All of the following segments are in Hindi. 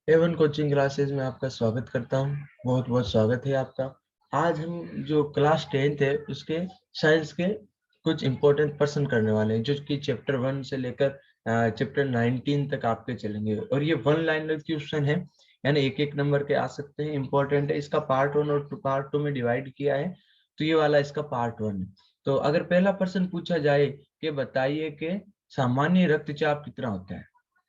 एवन कोचिंग क्लासेस में आपका स्वागत करता हूँ। बहुत बहुत स्वागत है आपका। आज हम जो क्लास 10th है उसके साइंस के कुछ इंपॉर्टेंट पर्सन करने वाले हैं, जो कि चैप्टर 1 से लेकर चैप्टर 19 तक आपके चलेंगे। और ये वन लाइनर क्वेश्चन है, यानी एक एक नंबर के आ सकते हैं, इंपॉर्टेंट है। इसका पार्ट 1 और पार्ट 2 में डिवाइड किया है, तो ये वाला इसका पार्ट 1 है। तो अगर पहला पर्सन पूछा जाए कि बताइए कि सामान्य रक्तचाप कितना होता है,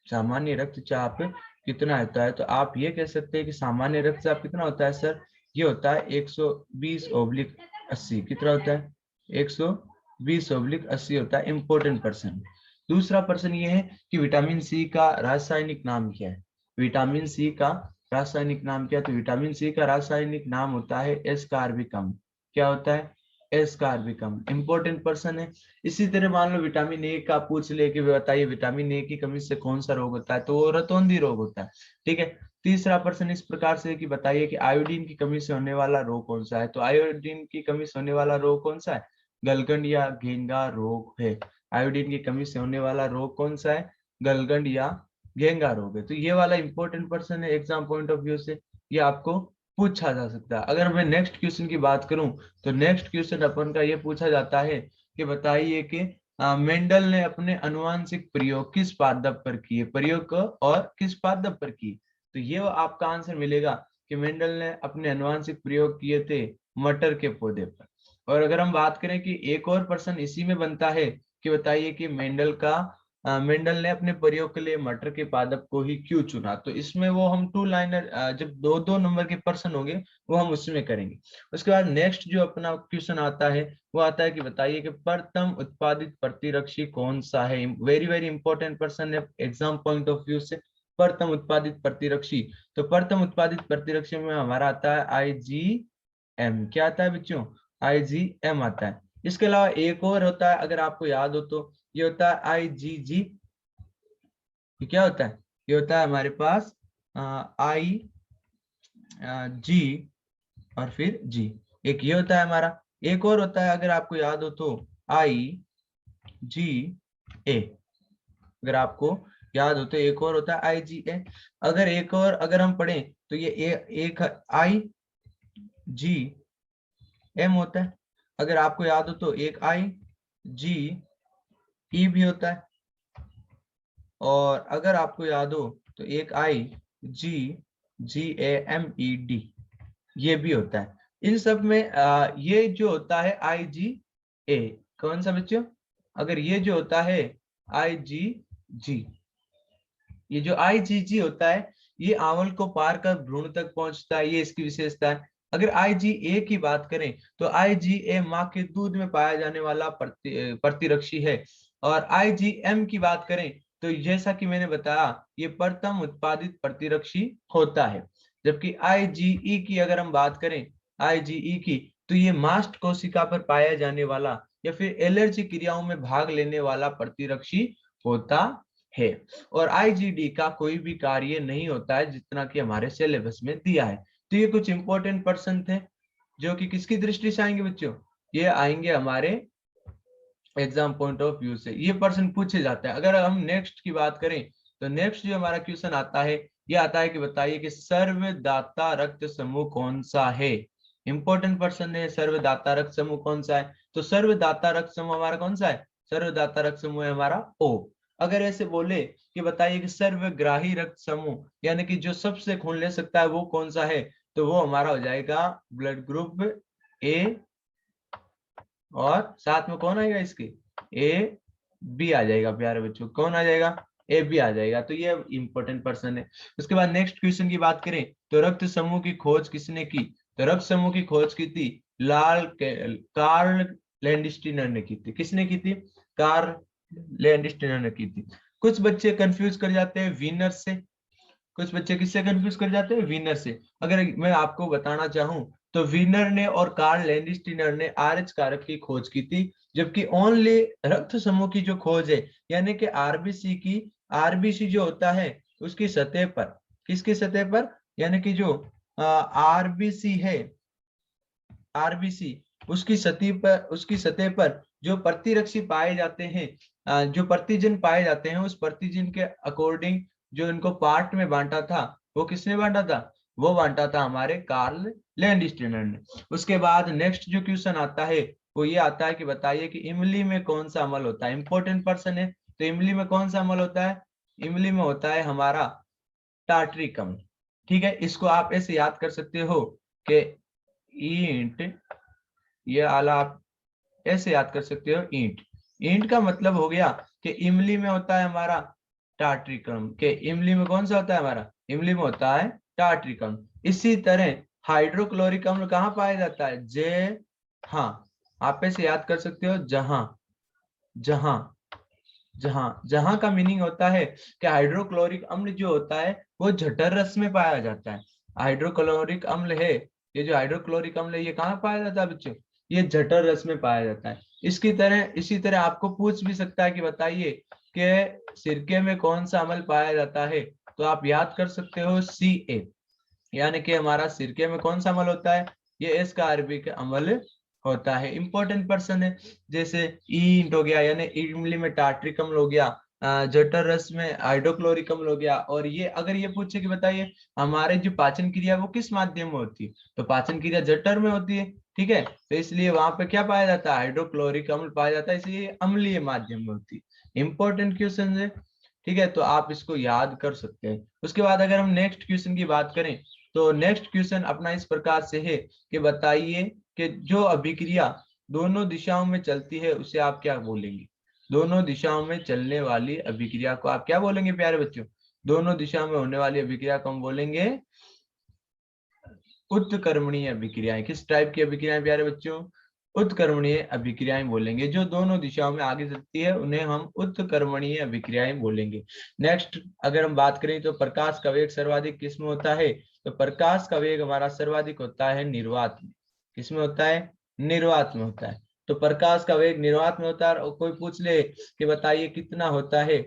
सामान्य रक्तचाप कितना होता है, तो आप ये कह सकते हैं कि सामान्य रक्तचाप कितना होता है सर। ये होता है 120/80। कितना होता है? 120/80 होता है। Important person. दूसरा पर्सन ये है कि विटामिन सी का रासायनिक नाम क्या है। विटामिन सी का रासायनिक नाम क्या है? तो विटामिन सी का रासायनिक नाम होता है एस्कार्बिकम। क्या होता है? एस्कार्बिकम। इंपॉर्टेंट पर्सन है। इसी तरह मान लो विटामिन ए का पूछ ले कि बताइए विटामिन ए की कमी से कौन सा रोग होता है, तो वो रतौंधी रोग होता है। ठीक है। तीसरा प्रश्न इस प्रकार से कि बताइए कि आयोडीन की कमी से होने वाला रोग कौन सा है, तो आयोडीन की कमी से होने वाला रोग कौन सा है? गलगंड या घेंगा रोग है। आयोडीन की कमी से होने वाला रोग कौन सा है? गलगंड या घेंगा रोग है। तो ये वाला इंपॉर्टेंट पर्सन है एग्जाम पॉइंट ऑफ व्यू से, ये आपको पूछा जा सकता है। अगर मैं नेक्स्ट क्वेश्चन की बात करूं, तो नेक्स्ट क्वेश्चन अपन का ये पूछा जाता है कि बताइए कि मेंडल ने अपने अनुवांशिक प्रयोग किस पादप पर किए, प्रयोग और किस पादप पर किए। तो ये आपका आंसर मिलेगा कि मेंडल ने अपने अनुवांशिक प्रयोग किए थे मटर के पौधे पर। और अगर हम बात करें कि एक और प्रश्न इसी में बनता है कि बताइए कि मेंडल ने अपने प्रयोग के लिए मटर के पादप को ही क्यों चुना, तो इसमें वो हम टू लाइनर, जब दो दो नंबर के प्रश्न होंगे वो हम उसमें करेंगे। उसके बाद नेक्स्ट जो अपना क्वेश्चन आता है वो आता है कि बताइए कि प्रथम उत्पादित प्रतिरक्षी कौन सा है। वेरी वेरी इंपॉर्टेंट पर्सन है एग्जाम पॉइंट ऑफ व्यू से। प्रथम उत्पादित प्रतिरक्षी, तो प्रथम उत्पादित प्रतिरक्षी में हमारा आता है IgM। क्या आता है बच्चों? IgM आता है। इसके अलावा एक और होता है, अगर आपको याद हो तो, ये होता है IgG। ये क्या होता है? ये होता है हमारे पास IG और फिर G। एक ये होता है हमारा। एक और होता है, अगर आपको याद हो तो, IgA। अगर आपको याद हो तो एक और होता है IgA। अगर एक और अगर हम पढ़ें तो ये एक IgM होता है। अगर आपको याद हो तो एक IgE भी होता है। और अगर आपको याद हो तो एक IgGAMED ये भी होता है। इन सब में ये जो होता है IgA, कौन सा बच्चों? अगर ये जो होता है IgG, ये जो IgG होता है ये आंवल को पार कर भ्रूण तक पहुंचता है, ये इसकी विशेषता है। अगर IgA की बात करें तो IgA माँ के दूध में पाया जाने वाला प्रतिरक्षी है। और IgM की बात करें तो जैसा कि मैंने बताया ये प्रथम उत्पादित प्रतिरक्षी होता है। जबकि IgE की अगर हम बात करें, IgE की, तो ये मास्ट कोशिका पर पाया जाने वाला या फिर एलर्जी क्रियाओं में भाग लेने वाला प्रतिरक्षी होता है। और IgD का कोई भी कार्य नहीं होता है जितना कि हमारे सिलेबस में दिया है। तो ये कुछ इंपॉर्टेंट पर्सन थे जो कि किसकी दृष्टि से आएंगे बच्चों? ये आएंगे हमारे एग्जाम पॉइंट ऑफ व्यू से, ये पर्सन पूछे जाते हैं। अगर हम नेक्स्ट की बात करें तो नेक्स्ट जो हमारा क्वेश्चन आता है ये आता है कि बताइए कि सर्वदाता रक्त समूह कौन सा है। इंपॉर्टेंट पर्सन है। सर्वदाता रक्त समूह कौन सा है? तो सर्वदाता रक्त समूह हमारा कौन सा है? सर्वदाता रक्त समूह है हमारा O। अगर ऐसे बोले कि बताइए कि सर्वग्राही रक्त समूह, यानी कि जो सबसे खून ले सकता है वो कौन सा है, तो वो हमारा हो जाएगा ब्लड ग्रुप A। और साथ में कौन आएगा इसके? AB आ जाएगा प्यारे बच्चों। कौन आ जाएगा? AB आ जाएगा। तो ये इंपॉर्टेंट पर्सन है। उसके बाद नेक्स्ट क्वेश्चन की बात करें तो रक्त समूह की खोज किसने की? तो रक्त समूह की खोज की थी कार्ल लैंडस्टीनर ने की थी। किसने की थी? कार्ल लैंडस्टीनर ने की थी। कुछ बच्चे कंफ्यूज कर जाते हैं वीनर से। कुछ बच्चे किससे कंफ्यूज कर जाते हैं? वीनर से। अगर मैं आपको बताना चाहूं तो वीनर ने और कार्ल लैंडस्टीनर ने RH कारक की खोज की थी, जबकि ओनली रक्त समूह की जो खोज है, यानी कि आरबीसी की, आरबीसी जो होता है उसकी सतह पर, किसकी सतह पर, यानी कि जो आरबीसी है, आरबीसी, उसकी सतह पर जो प्रतिरक्षी पाए जाते हैं, जो प्रतिजन पाए जाते हैं, उस प्रतिजन के अकॉर्डिंग जो इनको पार्ट में बांटा था वो किसने बांटा था? वो बांटा था हमारे कार्ल लैंडस्टीनर ने। उसके बाद नेक्स्ट जो क्वेश्चन आता है वो ये आता है कि बताइए कि इमली में कौन सा अम्ल होता है। इंपॉर्टेंट पर्सन है, तो इमली में कौन सा अम्ल होता है? इमली में होता है हमारा टार्ट्रिक अम्ल। ठीक है, इसको आप ऐसे याद कर सकते हो कि ईंट, ये आला आप ऐसे याद कर सकते हो, ईंट। ईंट का मतलब हो गया कि इमली में होता है हमारा टार्ट्रिक अम्ल। के इमली में कौन सा होता है हमारा? इमली में होता है टार्ट्रिक अम्ल। इसी तरह हाइड्रोक्लोरिक अम्ल कहाँ पाया जाता है? हाँ, आप ऐसे याद कर सकते हो, जहां। जहां जहां जहां का मीनिंग होता है कि हाइड्रोक्लोरिक अम्ल जो होता है वो जठर रस में पाया जाता है। हाइड्रोक्लोरिक अम्ल है, ये जो हाइड्रोक्लोरिक अम्ल है ये कहाँ पाया जाता है बच्चों? ये जठर रस में पाया जाता है। इसी तरह आपको पूछ भी सकता है कि बताइए कि सिरके में कौन सा अम्ल पाया जाता है, तो आप याद कर सकते हो Ca, यानी कि हमारा सिरके में कौन सा अम्ल होता है? ये एस्कार्बिक अम्ल होता है। इंपॉर्टेंट पर्सन है, जैसे ईंट हो गया यानी इमली में टार्ट्रिक अम्ल हो गया, जठर रस में हाइड्रोक्लोरिक अम्ल हो गया। और ये अगर ये पूछे कि बताइए हमारे जो पाचन क्रिया वो किस माध्यम में होती है, तो पाचन क्रिया जठर में होती है। ठीक है, तो इसलिए वहां पे क्या पाया जाता है? हाइड्रोक्लोरिक अम्ल पाया जाता है, इसलिए अम्लीय माध्यम में होती है। इंपॉर्टेंट क्वेश्चन है, ठीक है, तो आप इसको याद कर सकते हैं। उसके बाद अगर हम नेक्स्ट क्वेश्चन की बात करें, तो नेक्स्ट क्वेश्चन अपना इस प्रकार से है कि बताइए कि जो अभिक्रिया दोनों दिशाओं में चलती है उसे आप क्या बोलेंगे? दोनों दिशाओं में चलने वाली अभिक्रिया को आप क्या बोलेंगे प्यारे बच्चों? दोनों दिशाओं में होने वाली अभिक्रिया को हम बोलेंगे उत्कर्मणीय अभिक्रियाएं। किस टाइप की अभिक्रियाएं प्यारे बच्चों? उत्कर्मणीय अभिक्रियाएं बोलेंगे। जो दोनों दिशाओं में आगे चलती है उन्हें हम उत्कर्मणीय अभिक्रियाएं बोलेंगे। नेक्स्ट अगर हम बात करें तो प्रकाश का वेग सर्वाधिक किसमें होता है? तो प्रकाश का वेग हमारा सर्वाधिक होता है निर्वात में। किसमें होता है? निर्वात में होता है। तो प्रकाश का वेग निर्वात में होता है। और कोई पूछ ले कि बताइए कितना होता है,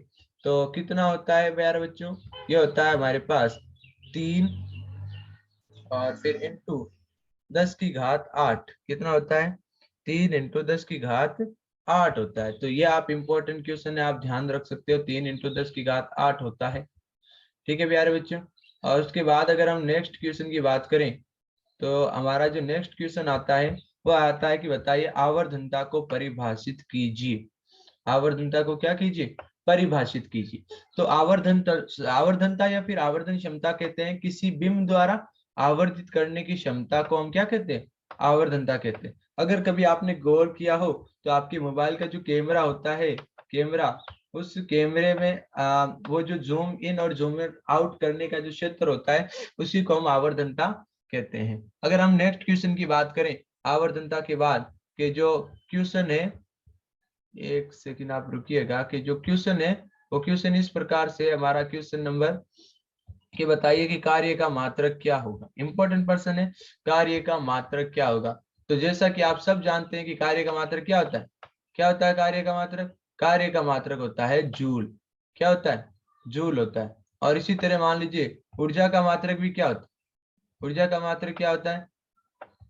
तो कितना होता है प्यारे बच्चों? ये होता है हमारे पास 3 और फिर इंटू 10⁸ कितना होता है? 3 इंटू 10⁸ होता है। तो ये आप इंपॉर्टेंट क्वेश्चन है, आप ध्यान रख सकते हो, 3 इंटू 10⁸ होता है। ठीक है प्यारे बच्चों। और उसके बाद अगर हम नेक्स्ट क्वेश्चन की बात करें, तो हमारा जो नेक्स्ट क्वेश्चन आता है वो आता है कि बताइए आवर्धनता को परिभाषित कीजिए। आवर्धनता को क्या कीजिए? परिभाषित कीजिए। तो आवर्धनता या फिर आवर्धन क्षमता कहते हैं किसी बिंब द्वारा आवर्धित करने की क्षमता को हम क्या कहते हैं? आवर्धनता कहते हैं। अगर कभी आपने गौर किया हो तो आपके मोबाइल का जो कैमरा होता है, कैमरा, उस कैमरे में वो जो जूम इन और जूम आउट करने का जो क्षेत्र होता है उसी को हम आवर्धनता कहते हैं। अगर हम नेक्स्ट क्वेश्चन की बात करें आवर्धनता के बाद के जो क्वेश्चन है, एक सेकंड आप रुकिएगा, कि जो क्वेश्चन है वो क्वेश्चन इस प्रकार से, हमारा क्वेश्चन नंबर कि बताइए कि कार्य का मात्रक क्या होगा। इंपॉर्टेंट पर्सन है, कार्य का मात्रक क्या होगा? तो जैसा कि आप सब जानते हैं कि कार्य का मात्रक क्या होता है? क्या होता है कार्य का मात्रक? कार्य का मात्रक होता है जूल। क्या होता है? जूल होता है। और इसी तरह मान लीजिए ऊर्जा का मात्रक भी क्या होता है? ऊर्जा का मात्रक क्या होता है?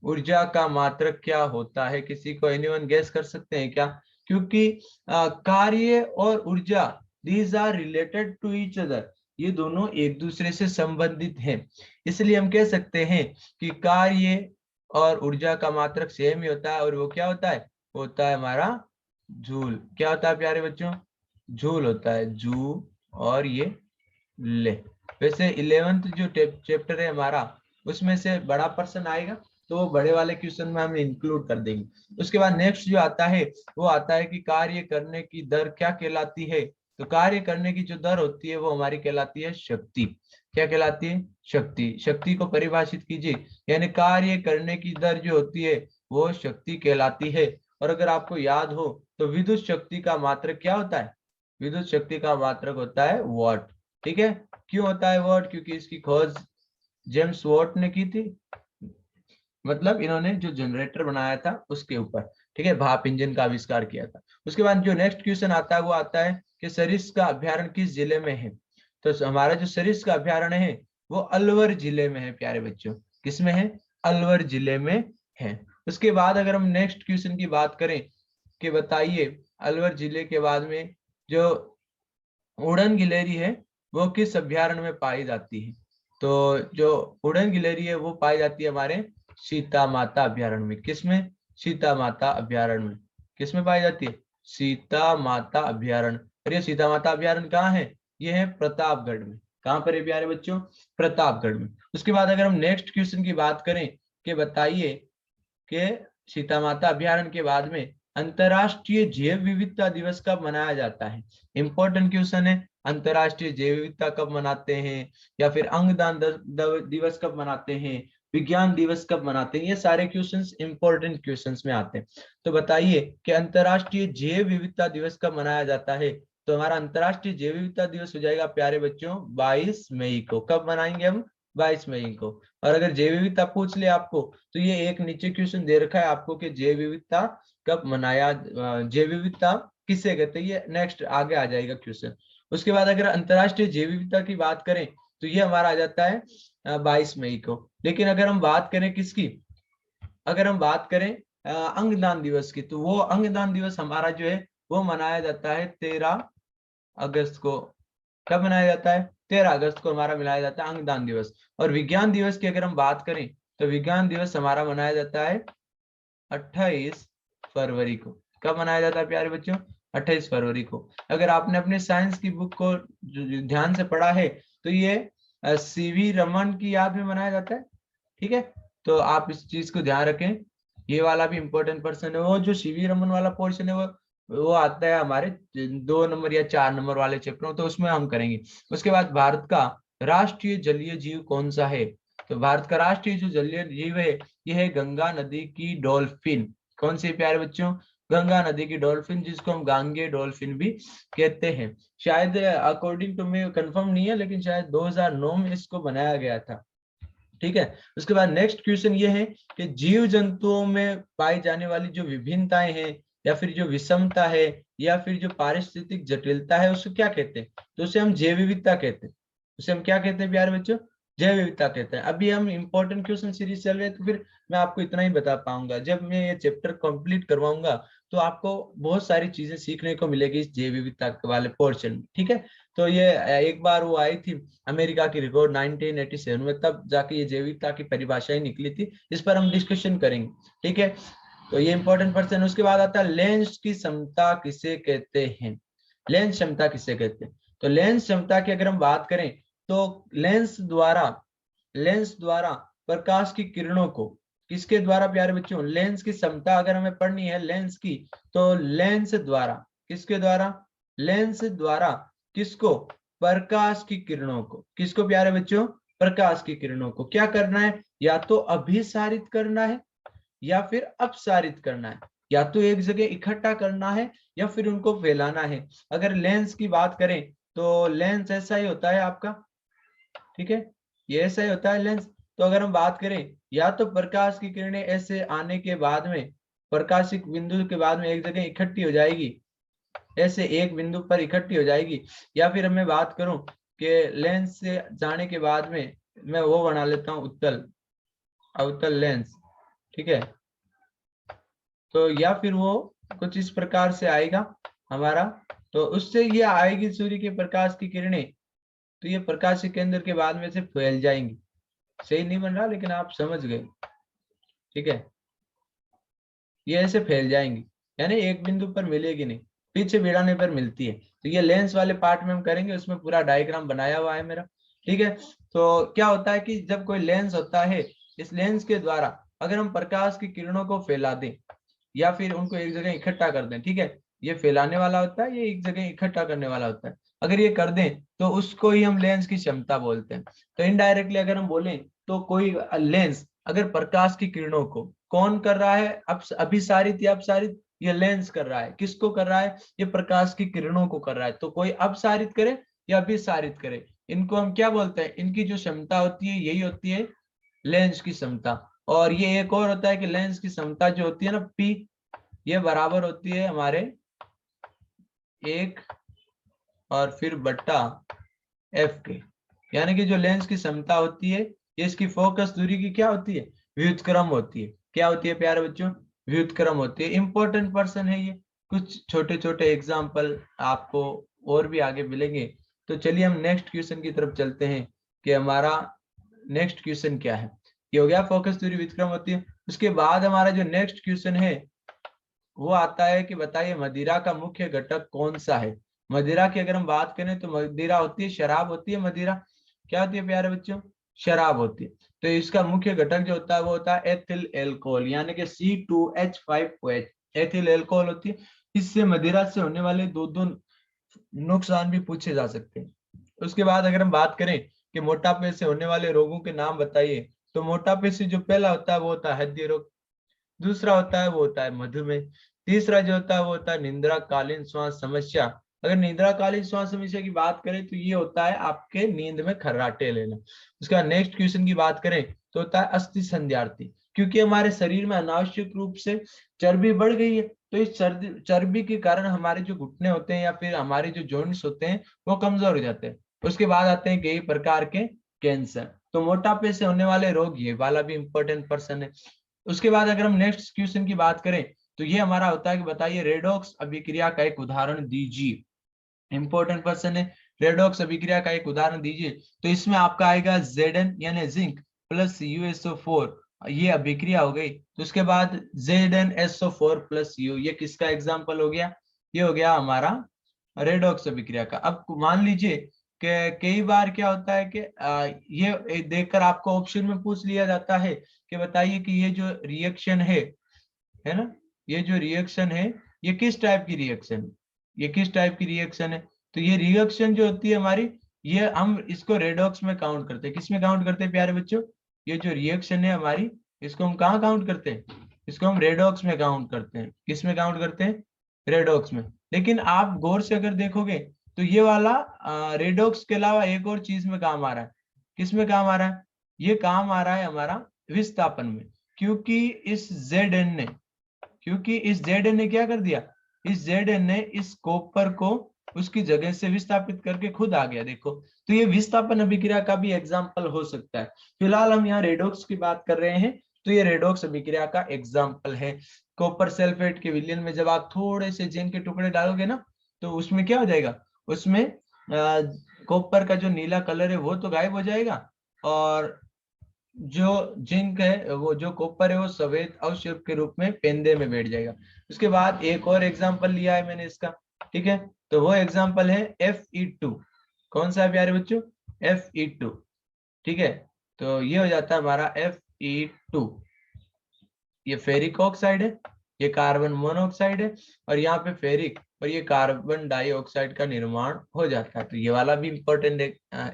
ऊर्जा का मात्रक क्या होता है? किसी को एनीवन गेस कर सकते हैं क्या? क्योंकि कार्य और ऊर्जा, these are related to each other, ये दोनों एक दूसरे से संबंधित हैं। इसलिए हम कह सकते हैं कि कार्य और ऊर्जा का मात्रक सेम ही होता है, और वो क्या होता है? होता है हमारा जूल। क्या होता है प्यारे बच्चों? जूल होता है, जू और ये ले। वैसे 11th जो चैप्टर है हमारा, उसमें से बड़ा पर्सन आएगा तो वो बड़े वाले क्वेश्चन में हम इंक्लूड कर देंगे। उसके बाद नेक्स्ट जो आता है वो आता है कि कार्य करने की दर क्या कहलाती है? तो कार्य करने की जो दर होती है वो हमारी कहलाती है शक्ति। क्या कहलाती है? शक्ति। शक्ति को परिभाषित कीजिए, यानी कार्य करने की दर जो होती है वो शक्ति कहलाती है। और अगर आपको याद हो तो विद्युत शक्ति का मात्रक क्या होता है? विद्युत शक्ति का मात्रक होता है वॉट। ठीक है, क्यों होता है वॉट? क्योंकि इसकी खोज जेम्स वॉट ने की थी, मतलब इन्होंने जो जनरेटर बनाया था उसके ऊपर। ठीक है, भाप इंजन का आविष्कार किया था। उसके बाद जो नेक्स्ट क्वेश्चन आता है वो आता है कि सरिस्क का अभ्यारण्य किस जिले में है? तो हमारा जो सरिस्क का अभ्यारण्य है वो अलवर जिले में है प्यारे बच्चों। किसमें है? अलवर जिले में है। उसके बाद अगर हम नेक्स्ट क्वेश्चन की बात करें कि बताइए अलवर जिले के बाद में जो उड़न गिलहरी है वो किस अभ्यारण्य में पाई जाती है? तो जो उड़न गिलहरी है वो पाई जाती है हमारे सीता माता अभ्यारण्य में। किसमें? सीता माता अभ्यारण्य में। किसमें पाई जाती है? सीता माता अभ्यारण्य। और ये सीता माता अभ्यारण्य कहाँ है? ये है प्रतापगढ़ में। कहाँ पर है प्यारे बच्चों? प्रतापगढ़ में। उसके बाद अगर हम नेक्स्ट क्वेश्चन की बात करें कि बताइए कि सीता माता अभ्यारण्य के बाद में अंतरराष्ट्रीय जैव विविधता दिवस कब मनाया जाता है? इंपॉर्टेंट क्वेश्चन है। अंतरराष्ट्रीय जैव विविधता कब मनाते हैं, या फिर अंगदान दिवस कब मनाते हैं, विज्ञान दिवस कब मनाते हैं, ये सारे क्वेश्चंस इंपॉर्टेंट क्वेश्चंस में आते हैं। तो बताइए कि अंतरराष्ट्रीय जैव विविधता दिवस कब मनाया जाता है? तो हमारा अंतरराष्ट्रीय जैव विविधता दिवस हो जाएगा प्यारे बच्चों 22 मई को। कब मनाएंगे हम? 22 मई को। और अगर जैव विविधता पूछ ले आपको तो ये एक नीचे क्वेश्चन दे रखा है आपको कि जैव विविधता कब मनाया, जैव विविधता किसे कहते हैं, ये नेक्स्ट आगे आ जाएगा क्वेश्चन। उसके बाद अगर अंतरराष्ट्रीय जैव विविधता की बात करें तो ये हमारा आ जाता है 22 मई को। लेकिन अगर हम बात करें किसकी, अगर हम बात करें अंगदान दिवस की, तो वो अंगदान दिवस हमारा जो है वो मनाया जाता है 13 अगस्त को। कब मनाया जाता है? 13 अगस्त को हमारा मनाया जाता है अंगदान दिवस। और विज्ञान दिवस की अगर हम बात करें तो विज्ञान दिवस हमारा मनाया जाता है 28 फरवरी को। कब मनाया जाता है प्यारे बच्चों? 28 फरवरी को। अगर आपने अपने साइंस की बुक को ध्यान से पढ़ा है तो ये सीवी रमन की याद में मनाया जाता है। ठीक है, तो आप इस चीज को ध्यान रखें। ये वाला भी इंपॉर्टेंट पर्सन है। वो जो सीवी रमन वाला पोर्शन है वो आता है हमारे 2 नंबर या 4 नंबर वाले चैप्टर, तो उसमें हम करेंगे। उसके बाद भारत का राष्ट्रीय जलीय जीव कौन सा है? तो भारत का राष्ट्रीय जो जलीय जीव है ये है गंगा नदी की डॉल्फिन। कौन सी प्यारे बच्चों? गंगा नदी की डॉल्फिन, जिसको हम गांगे डॉल्फिन भी कहते हैं। शायद अकॉर्डिंग टू मी कंफर्म नहीं है, लेकिन शायद 2009 में इसको बनाया गया था। ठीक है। उसके बाद नेक्स्ट क्वेश्चन ये है कि जीव जंतुओं में पाई जाने वाली जो विभिन्नताएं हैं, या फिर जो विषमता है, या फिर जो पारिस्थितिक जटिलता है, उसको क्या कहते हैं? तो उसे हम जैव विविधता कहते हैं। उसे हम क्या कहते हैं प्यारे बच्चों? जैव विविधता कहते हैं। अभी हम इंपॉर्टेंट क्वेश्चन सीरीज चल रहे हैं, तो फिर मैं आपको इतना ही बता पाऊंगा। जब मैं ये चैप्टर कंप्लीट करवाऊंगा तो आपको बहुत सारी चीजें सीखने को मिलेगी इस जैव विविधता वाले पोर्शन में। ठीक है, तो ये एक बार वो आई थी अमेरिका की रिपोर्ट 1987 में, तब जाके ये जैव विविधता की परिभाषा ही निकली थी। इस पर हम डिस्कशन करेंगे। ठीक है, तो ये इंपॉर्टेंट पर्सन। उसके बाद आता है लेंस की क्षमता किसे कहते हैं? लेंस क्षमता किसे कहते हैं? तो लेंस क्षमता की अगर हम बात करें तो लेंस द्वारा प्रकाश की किरणों को किसके द्वारा प्यारे बच्चों? लेंस की क्षमता अगर हमें पढ़नी है लेंस की, तो लेंस द्वारा, किसके द्वारा? लेंस द्वारा किसको? प्रकाश की किरणों को। किसको प्यारे बच्चों? प्रकाश की किरणों को क्या करना है? या तो अभिसारित करना है या फिर अपसारित करना है। या तो एक जगह इकट्ठा करना है या फिर उनको फैलाना है। अगर लेंस की बात करें तो लेंस ऐसा ही होता है आपका। ठीक है, ये ऐसा ही होता है लेंस। तो अगर हम बात करें, या तो प्रकाश की किरणें ऐसे आने के बाद में, प्रकाशिक बिंदु के बाद में एक जगह इकट्ठी हो जाएगी, ऐसे एक बिंदु पर इकट्ठी हो जाएगी, या फिर मैं बात करूं कि लेंस से जाने के बाद में मैं वो बना लेता हूं उत्तल अवतल लेंस। ठीक है, तो या फिर वो कुछ इस प्रकार से आएगा हमारा, तो उससे ये आएगी सूर्य के प्रकाश की किरणें, तो ये प्रकाश के केंद्र के बाद में से फैल जाएंगी। सही नहीं बन रहा, लेकिन आप समझ गए। ठीक है, ये ऐसे फैल जाएंगी, यानी एक बिंदु पर मिलेगी नहीं, पीछे भिड़ाने पर मिलती है। तो ये लेंस वाले पार्ट में हम करेंगे, उसमें पूरा डायग्राम बनाया हुआ है मेरा। ठीक है, तो क्या होता है कि जब कोई लेंस होता है, इस लेंस के द्वारा अगर हम प्रकाश की किरणों को फैला दें या फिर उनको एक जगह इकट्ठा कर दें, ठीक है, ये फैलाने वाला होता है, ये एक जगह इकट्ठा करने वाला होता है। अगर ये कर दें तो उसको ही हम लेंस की क्षमता बोलते हैं। तो इनडायरेक्टली अगर हम बोलें तो कोई लेंस अगर प्रकाश की किरणों को कौन कर रहा है, अभिसारित या अपसारित, ये लेंस कर रहा है। किसको कर रहा है? ये प्रकाश की किरणों को कर रहा है। तो कोई अपसारित करे या अभिसारित करे, इनको हम क्या बोलते हैं? इनकी जो क्षमता होती है यही होती है लेंस की क्षमता। और ये एक और होता है कि लेंस की क्षमता जो होती है ना P, ये बराबर होती है हमारे 1 और फिर बट्टा F के। यानी कि जो लेंस की क्षमता होती है ये इसकी फोकस दूरी की क्या होती है? व्युत्क्रम होती है। क्या होती है प्यारे बच्चों? व्युत्क्रम होती है। इंपॉर्टेंट पर्सन है ये। कुछ छोटे छोटे एग्जाम्पल आपको और भी आगे मिलेंगे। तो चलिए हम नेक्स्ट क्वेश्चन की तरफ चलते हैं कि हमारा नेक्स्ट क्वेश्चन क्या है, ये हो गया फोकस थ्योरी विक्रम होती है। उसके बाद हमारा जो नेक्स्ट क्वेश्चन है वो आता है कि बताइए मदिरा का मुख्य घटक कौन सा है। मदिरा की अगर हम बात करें तो मदिरा होती है, शराब होती है। मदिरा क्या होती है प्यारे बच्चों, शराब होती है। तो इसका मुख्य घटक जो होता है वो होता है एथिल एल्कोहल, यानी कि C2H5OH एथिल एल्कोहल होती है। इससे मदिरा से होने वाले दो दो नुकसान भी पूछे जा सकते हैं। उसके बाद अगर हम बात करें कि मोटापे से होने वाले रोगों के नाम बताइए, तो मोटापे से जो पहला होता है वो होता है हृदय रोग, दूसरा होता है वो होता है मधुमेह, तीसरा जो होता है वो होता है निद्राकालीन श्वास समस्या। अगर निद्राकालीन श्वास समस्या की बात करें तो ये होता है आपके नींद में खर्राटे लेना। उसके बाद नेक्स्ट क्वेश्चन की बात करें तो होता है अस्थि संध्यार्थी, क्योंकि हमारे शरीर में अनावश्यक रूप से चर्बी बढ़ गई है, तो इस चर्बी के कारण हमारे जो घुटने होते हैं या फिर हमारे जो जॉइंट्स होते हैं वो कमजोर हो जाते हैं। उसके बाद आते हैं कई प्रकार के कैंसर। तो मोटापे से होने वाले रोग, ये वाला भी इंपॉर्टेंट पर्सन है। उसके बाद अगर हम नेक्स्ट क्वेश्चन की बात करें तो ये हमारा होता है कि बताइए रेडॉक्स अभिक्रिया का एक उदाहरण दीजिए। इंपॉर्टेंट पर्सन है, रेडॉक्स अभिक्रिया का एक उदाहरण दीजिए। तो इसमें आपका आएगा Zn यानी जिंक प्लस USO4, ये अभिक्रिया हो गई। तो उसके बाद ZnSO4 प्लस U, ये किसका एग्जाम्पल हो गया, ये हो गया हमारा रेडॉक्स अभिक्रिया का। अब मान लीजिए कि कई बार क्या होता है कि ये देखकर आपको ऑप्शन में पूछ लिया जाता है कि बताइए कि ये जो रिएक्शन है ना, ये जो रिएक्शन है ये किस टाइप की रिएक्शन है, ये किस टाइप की रिएक्शन है। तो ये रिएक्शन जो होती है हमारी, ये हम इसको रेडॉक्स में काउंट करते हैं। किस में काउंट करते हैं प्यारे बच्चों, ये जो रिएक्शन है हमारी इसको हम कहाँ काउंट करते हैं, इसको हम रेडॉक्स में काउंट करते हैं। किस में काउंट करते हैं, रेडॉक्स में। लेकिन आप गौर से अगर देखोगे तो ये वाला रेडॉक्स के अलावा एक और चीज में काम आ रहा है। किस में काम आ रहा है, ये काम आ रहा है हमारा विस्थापन में, क्योंकि इस Zn ने क्या कर दिया, इस Zn ने इस कॉपर को उसकी जगह से विस्थापित करके खुद आ गया। देखो, तो ये विस्थापन अभिक्रिया का भी एग्जाम्पल हो सकता है। फिलहाल हम यहाँ रेडॉक्स की बात कर रहे हैं, तो ये रेडॉक्स अभिक्रिया का एग्जाम्पल है। कॉपर सल्फेट के विलयन में जब आप थोड़े से जिंक के टुकड़े डालोगे ना, तो उसमें क्या हो जाएगा, उसमें कॉपर का जो नीला कलर है वो तो गायब हो जाएगा, और जो जिंक है वो जो कॉपर है वो सफेद अवशेप के रूप में पेंदे में बैठ जाएगा। उसके बाद एक और एग्जांपल लिया है मैंने इसका, ठीक है, तो वो एग्जांपल है Fe2। कौन सा है प्यारे बच्चों, Fe2, ठीक है। तो ये हो जाता है हमारा Fe2, ये फेरिक ऑक्साइड है, ये कार्बन मोनोऑक्साइड है, और यहाँ पे फेरिक और ये कार्बन डाइऑक्साइड का निर्माण हो जाता है। तो ये वाला भी इंपॉर्टेंट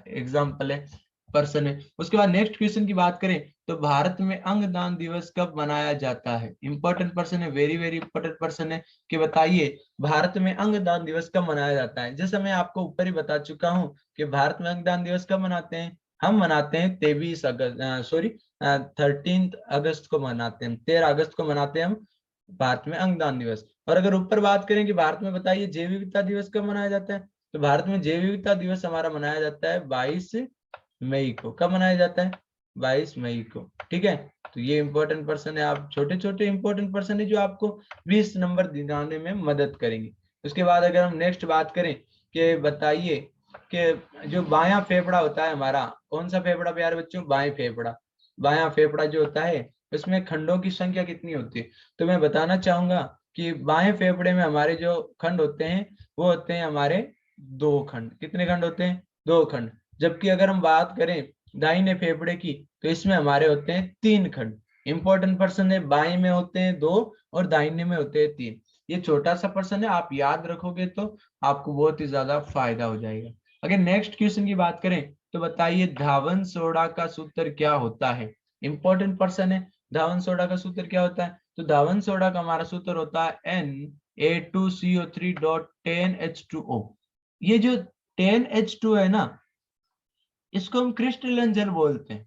एग्जांपल है, पर्सन है। उसके बाद नेक्स्ट क्वेश्चन की बात करें तो भारत में अंगदान दिवस कब मनाया जाता है। इंपॉर्टेंट पर्सन है, वेरी वेरी इंपॉर्टेंट पर्सन है कि बताइए भारत में अंगदान दिवस कब मनाया जाता है। जैसे मैं आपको ऊपर ही बता चुका हूँ कि भारत में अंगदान दिवस कब मनाते हैं, हम मनाते हैं 23 अगस्त, सॉरी 13 अगस्त को मनाते हैं, 13 अगस्त को मनाते हैं हम भारत में अंगदान दिवस। और अगर ऊपर बात करें कि भारत में बताइए जैव विविधता दिवस कब मनाया जाता है, तो भारत में जैव विविधता दिवस हमारा मनाया जाता है 22 मई को। कब मनाया जाता है, 22 मई को, ठीक है। तो ये इंपॉर्टेंट पर्सन है, आप छोटे छोटे इंपॉर्टेंट पर्सन है जो आपको 20 नंबर दिलाने में मदद करेंगे। उसके बाद अगर हम नेक्स्ट बात करें कि बताइए कि जो बायां फेफड़ा होता है हमारा, कौन सा फेफड़ा प्यारे बच्चों, बाएं फेफड़ा। बायां फेफड़ा जो होता है उसमें खंडों की संख्या कितनी होती है, तो मैं बताना चाहूंगा कि बाएं फेफड़े में हमारे जो खंड होते हैं वो होते हैं हमारे 2 खंड। कितने खंड होते हैं, 2 खंड। जबकि अगर हम बात करें दाहिने फेफड़े की तो इसमें हमारे होते हैं 3 खंड। इंपॉर्टेंट पर्सन है, बाएं में होते हैं 2 और दाहिने में होते हैं 3। ये छोटा सा पर्सन है, आप याद रखोगे तो आपको बहुत ही ज्यादा फायदा हो जाएगा। अगर नेक्स्ट क्वेश्चन की बात करें तो बताइए धावन सोडा का सूत्र क्या होता है। इंपॉर्टेंट पर्सन है, धावन सोडा का सूत्र क्या होता है, तो धावन सोडा का हमारा सूत्र होता है Na2CO3.10H2O। ये जो 10H2 है ना, इसको हम क्रिस्टलन जल बोलते हैं,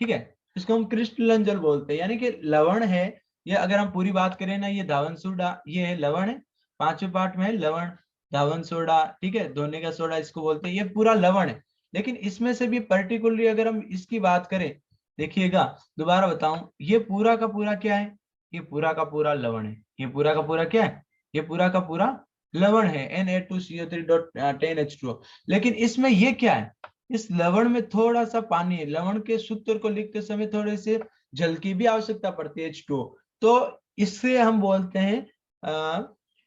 ठीक है, इसको हम क्रिस्टलन जल बोलते हैं, यानी कि लवण है ये। अगर हम पूरी बात करें ना, ये धावन सोडा ये है लवण है, 5वें पार्ट में है लवण, धावन सोडा, ठीक है, धोने का सोडा इसको बोलते हैं, ये पूरा लवण है। लेकिन इसमें से भी पर्टिकुलरली अगर हम इसकी बात करें, देखिएगा दोबारा बताऊं, ये पूरा का पूरा क्या है, ये पूरा का पूरा लवण है, ये पूरा का पूरा क्या है, ये पूरा का पूरा लवण है Na2CO3.10H2O। लेकिन इसमें ये क्या है, इस लवण में थोड़ा सा पानी है, लवण के सूत्र को लिखते समय थोड़े से जल की भी आवश्यकता पड़ती है, H2O। तो इससे हम बोलते हैं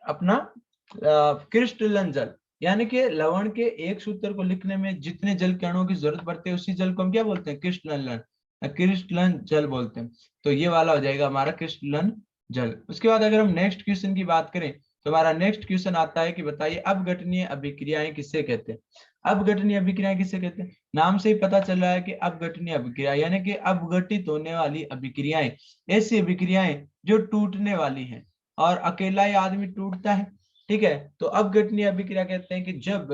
अपना क्रिस्टलन जल, यानी कि लवण के एक सूत्र को लिखने में जितने जल के अणुओं की जरूरत पड़ती है उसी जल को हम क्या बोलते हैं, क्रिस्टलन जल बोलते हैं। तो ये वाला हो जाएगा हमारा क्रिस्टलन जल। उसके बाद अगर हम नेक्स्ट क्वेश्चन की बात करें तो हमारा नेक्स्ट क्वेश्चन आता है कि बताइए अपघटनीय अभिक्रियाएं किसे कहते हैं। अपघटनीय अभिक्रियाएं किसे कहते हैं, नाम से ही पता चल रहा है कि अपघटनीय अभिक्रिया यानी कि अपघटित होने वाली अभिक्रियाएं, ऐसी अभिक्रियाएं जो टूटने वाली हैं और अकेला ही आदमी टूटता है, ठीक है। तो अपघटनीय अभिक्रिया कहते हैं कि जब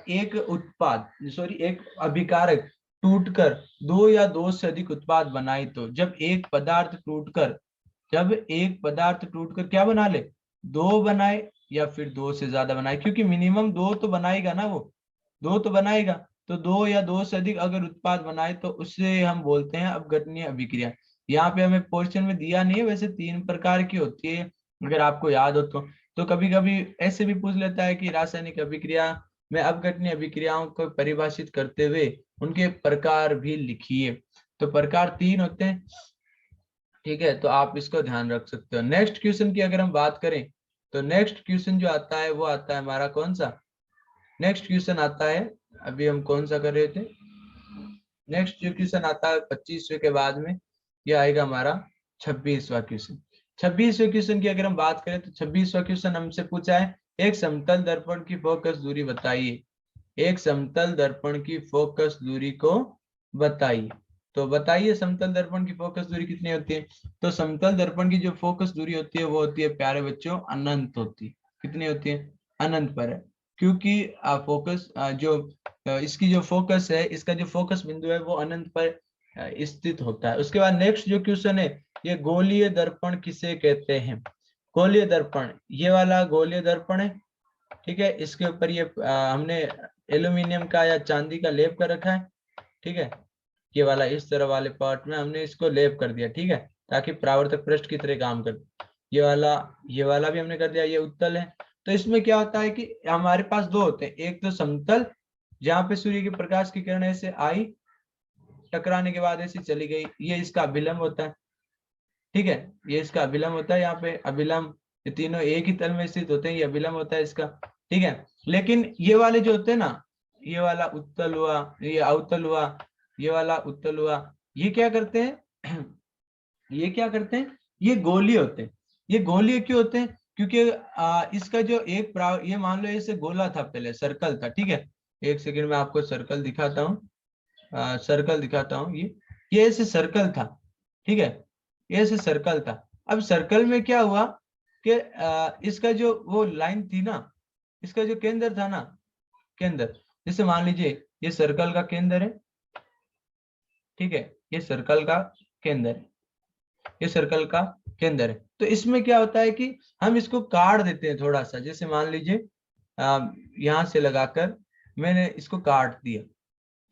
एक अभिकारक टूटकर दो या दो से अधिक उत्पाद बनाए, तो जब एक पदार्थ टूटकर क्या बना ले, दो बनाए या फिर दो से ज्यादा बनाए, क्योंकि मिनिमम दो तो बनाएगा ना, वो दो तो बनाएगा, तो दो या दो से अधिक अगर उत्पाद बनाए तो उससे हम बोलते हैं अपघटनीय अभिक्रिया। यहाँ पे हमें क्वेश्चन में दिया नहीं है, वैसे 3 प्रकार की होती है अगर आपको याद हो तो कभी कभी ऐसे भी पूछ लेता है कि रासायनिक अभिक्रिया में अपघटनीय अभिक्रियाओं को परिभाषित करते हुए उनके प्रकार भी लिखिए। तो प्रकार 3 होते हैं, ठीक है, तो आप इसको ध्यान रख सकते हो। नेक्स्ट क्वेश्चन की अगर हम बात करें तो नेक्स्ट क्वेश्चन जो आता है वो आता है हमारा कौन सा, नेक्स्ट क्वेश्चन आता है, अभी हम कौन सा कर रहे थे, नेक्स्ट जो क्वेश्चन आता है 25वें के बाद में ये आएगा हमारा 26वां क्वेश्चन। 26वें क्वेश्चन की अगर हम बात करें तो 26वां क्वेश्चन हमसे पूछा है एक समतल दर्पण की फोकस दूरी बताइए, एक समतल दर्पण की फोकस दूरी को बताइए। तो बताइए समतल दर्पण की फोकस दूरी कितनी होती है। तो समतल दर्पण की जो फोकस दूरी होती है वो होती है प्यारे बच्चों अनंत होती है। कितनी होती है, अनंत पर है, क्योंकि फोकस जो इसकी जो फोकस है, इसका जो फोकस बिंदु है वो अनंत पर स्थित होता है। उसके बाद नेक्स्ट जो क्वेश्चन है, ये गोलीय दर्पण किसे कहते हैं। गोलीय दर्पण, ये वाला गोलीय दर्पण है, ठीक है, इसके ऊपर ये हमने एल्यूमिनियम का या चांदी का लेप कर रखा है, ठीक है, ये वाला इस तरह वाले पार्ट में हमने इसको लेप कर दिया, ठीक है, ताकि परावर्तक पृष्ठ की तरह काम करे। ये वाला भी हमने कर दिया, ये उत्तल है। तो इसमें क्या होता है कि हमारे पास दो होते हैं, एक तो समतल जहां पे सूर्य के प्रकाश की किरण ऐसे आई, टकराने के बाद ऐसी चली गई, ये इसका अभिलंब होता है, ठीक है, ये इसका अभिलंब होता है। यहाँ पे अभिलंब, ये तीनों एक ही तल में स्थित होते हैं, ये अभिलंब होता है इसका, ठीक है। लेकिन ये वाले जो होते हैं ना, ये वाला उत्तल हुआ, ये अवतल हुआ, ये वाला उत्तल हुआ, ये क्या करते हैं ये क्या करते हैं, ये गोलीय होते हैं। ये गोलीय क्यों होते हैं, क्योंकि इसका जो ये मान लो ऐसे गोला था, पहले सर्कल था, ठीक है, एक सेकंड में आपको सर्कल दिखाता हूँ, सर्कल दिखाता हूँ, ये ऐसे सर्कल था, ठीक है, ये ऐसे सर्कल था। अब सर्कल में क्या हुआ कि इसका जो वो लाइन थी ना, इसका जो केंद्र था ना, केंद्र, जैसे मान लीजिए ये सर्कल का केंद्र है, ठीक है, ये सर्कल का केंद्र है, ये सर्कल का केंद्र है। तो इसमें क्या होता है कि हम इसको काट देते हैं थोड़ा सा, जैसे मान लीजिए यहां से लगाकर मैंने इसको काट दिया,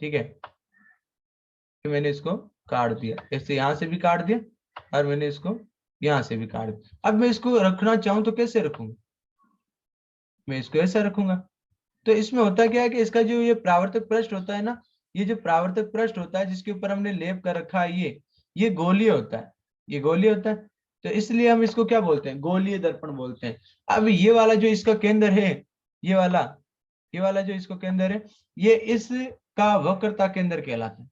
ठीक है, कि मैंने इसको काट दिया, ऐसे यहाँ से भी काट दिया और मैंने इसको यहाँ से भी काट दिया। अब मैं इसको रखना चाहूं तो कैसे रखूंगा, मैं इसको ऐसा रखूंगा। तो इसमें होता क्या है कि इसका जो ये परावर्तक पृष्ठ होता है ना, ये जो परावर्तक पृष्ठ होता है जिसके ऊपर हमने लेप कर रखा है, ये गोलीय होता है, ये गोलीय होता है। तो इसलिए हम इसको क्या बोलते हैं, गोलीय दर्पण बोलते हैं। अब ये वाला जो इसका केंद्र है, ये वाला जो इसको केंद्र है, ये इसका वक्रता केंद्र कहलाता है।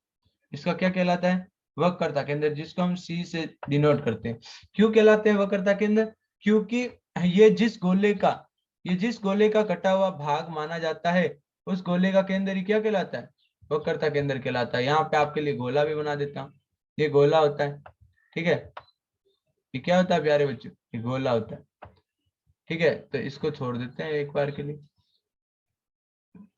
इसका क्या कहलाता है, वक्रता केंद्र, जिसको हम सी से डिनोट करते हैं। क्यों कहलाते हैं वक्रता केंद्र, क्योंकि ये जिस गोले का कटा हुआ भाग माना जाता है, उस गोले का केंद्र ही क्या कहलाता है, वक्रता केंद्र कहलाता है। यहाँ पे आपके लिए गोला भी बना देता हूँ, ये गोला होता है, ठीक है, ये क्या होता है प्यारे बच्चों, ये गोला होता है, ठीक है। तो इसको छोड़ देते हैं एक बार के लिए।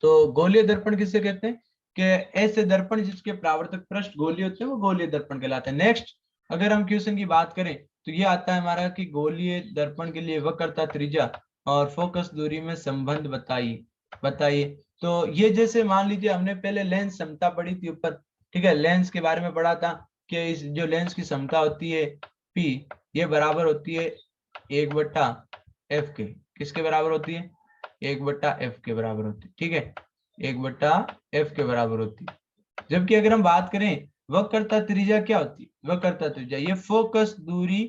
तो गोलीय दर्पण किसे कहते हैं, कि ऐसे दर्पण जिसके परावर्तक पृष्ठ गोलीय होते हैं वो गोलीय दर्पण कहलाते हैं। नेक्स्ट अगर हम क्वेश्चन की बात करें तो ये आता है हमारा कि गोलीय दर्पण के लिए वक्रता, त्रिज्या और फोकस दूरी में संबंध बताइए। तो ये जैसे मान लीजिए हमने पहले लेंस क्षमता पढ़ी थी ऊपर, ठीक है, लेंस के बारे में पढ़ा था कि इस जो लेंस की क्षमता होती है P, ये बराबर होती है 1/f के, किसके बराबर होती है, 1/f के बराबर होती है, ठीक है। 1/f के बराबर होती है। जबकि अगर हम बात करें वक्रता त्रिज्या क्या होती है, वक्रता त्रिज्या ये फोकस दूरी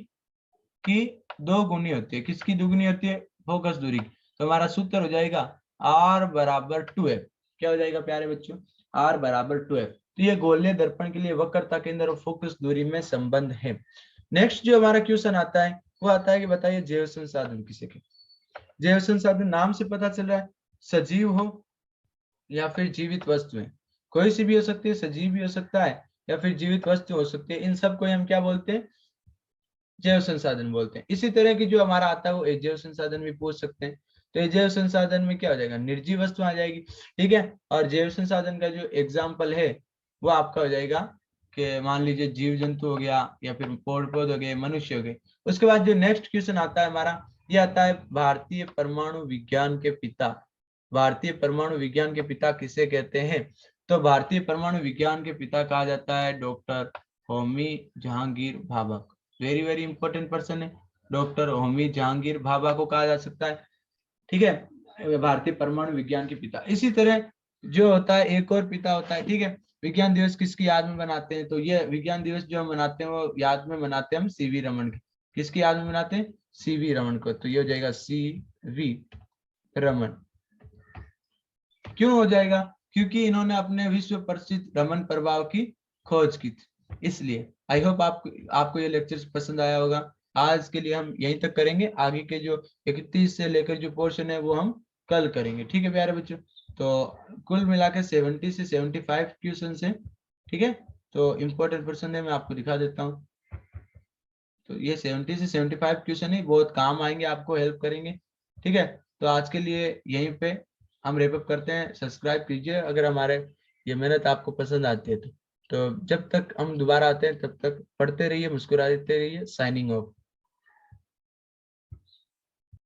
की दोगुनी होती है। किसकी दोगुनी होती है? फोकस दूरी की। तो हमारा सूत्र हो जाएगा r बराबर 2f। क्या हो जाएगा प्यारे बच्चों? r बराबर 2f। तो ये गोलीय दर्पण के लिए वक्रता केंद्र और फोकस दूरी में संबंध है। नेक्स्ट जो हमारा क्वेश्चन आता है वो आता है कि बताइए जैव संसाधन किसे कहते हैं? जैव संसाधन नाम से पता चल रहा है सजीव हो या फिर जीवित वस्तुएं, कोई सी भी हो सकती है, सजीव भी हो सकता है या फिर जीवित वस्तु हो सकती है। इन सबको हम क्या बोलते हैं? जैव संसाधन बोलते हैं। इसी तरह की जो हमारा आता है वो जैव संसाधन भी पूछ सकते हैं। तो ये जैव संसाधन में क्या हो जाएगा? निर्जीव वस्तु आ जाएगी, ठीक है। और जैव संसाधन का जो एग्जाम्पल है वो आपका हो जाएगा कि मान लीजिए जीव जंतु हो गया या फिर पेड़ पौधे हो गए, मनुष्य हो गए। उसके बाद जो नेक्स्ट क्वेश्चन आता है हमारा, ये आता है भारतीय परमाणु विज्ञान के पिता। भारतीय परमाणु विज्ञान के पिता किसे कहते हैं? तो भारतीय परमाणु विज्ञान के पिता कहा जाता है doctor Homi Jahangir Bhabha. Very very important person है, डॉक्टर होमी जहांगीर भाभा को कहा जा सकता है, ठीक है, भारतीय परमाणु विज्ञान के पिता। इसी तरह जो होता है एक और पिता होता है, ठीक है। विज्ञान दिवस किसकी याद में मनाते हैं? तो ये विज्ञान दिवस जो हम मनाते हैं वो याद में मनाते हैं हम सीवी रमन की। किसकी याद में मनाते हैं? सीवी रमन को। तो ये हो जाएगा सीवी रमन। क्यों हो जाएगा? क्योंकि इन्होंने अपने विश्व प्रसिद्ध रमन प्रभाव की खोज की थी, इसलिए। आई होप आपको ये लेक्चर पसंद आया होगा। आज के लिए हम यहीं तक करेंगे, आगे के जो 31 से लेकर जो पोर्शन है वो हम कल करेंगे, ठीक है प्यारे बच्चों। तो कुल मिला के 70 से 75 क्वेश्चन है, ठीक है। तो इम्पोर्टेंट क्वेश्चन है, मैं आपको दिखा देता हूँ। तो ये 70 से 75 क्वेश्चन ही बहुत काम आएंगे, आपको हेल्प करेंगे, ठीक है। तो आज के लिए यहीं पे हम रेप अप करते हैं। सब्सक्राइब कीजिए अगर हमारे ये मेहनत आपको पसंद आती है तो जब तक हम दोबारा आते हैं तब तक पढ़ते रहिए, मुस्कुराते रहिए। Signing off.